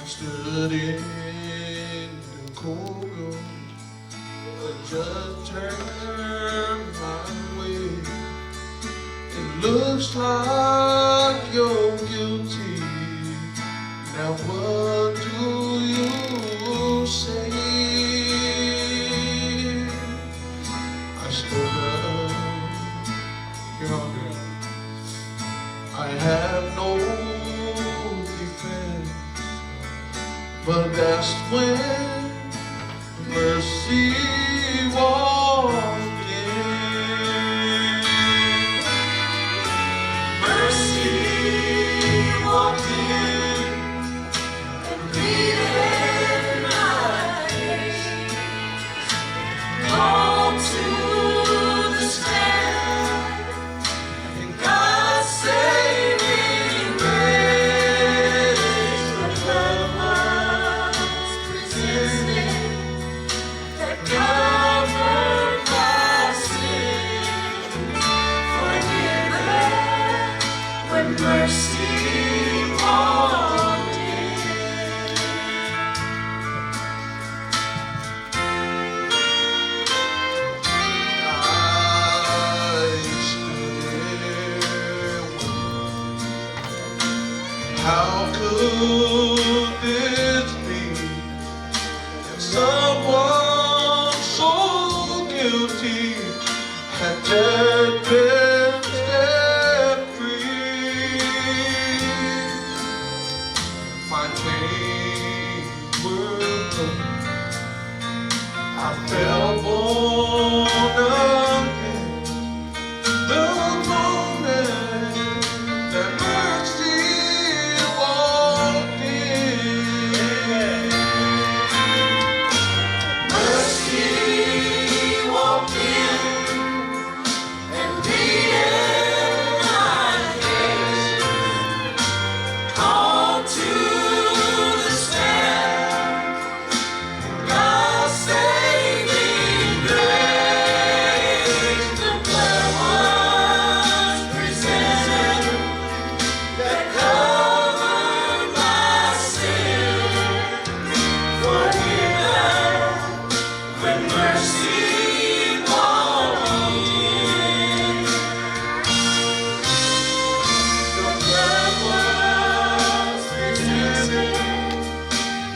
I stood in the courtroom, the judge turned my way. It looks like you're guilty. Now what do you say? I stood up, Your Honor. I have no defense, but that's when mercy walked in. Mercy walked in and pleaded my case, called to the stand, and God saving grace. The blood was presented that covered my sins, forgiven when mercy walked in. I stood there wondering, how could this be? And someone so guilty had just been set free. My chains were broken, I felt born again. The moment that mercy walked in. Mercy walked in and pleaded my case, called to the stand, God saving grace. The blood was presented that covered my sin, forgiven when mercy walked in. The blood was presented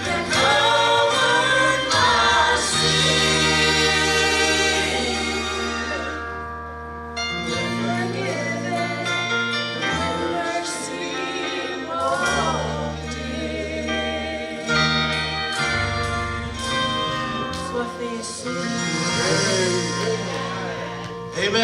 that covered my sin, forgiven when mercy walked in. That's what they say. Amen.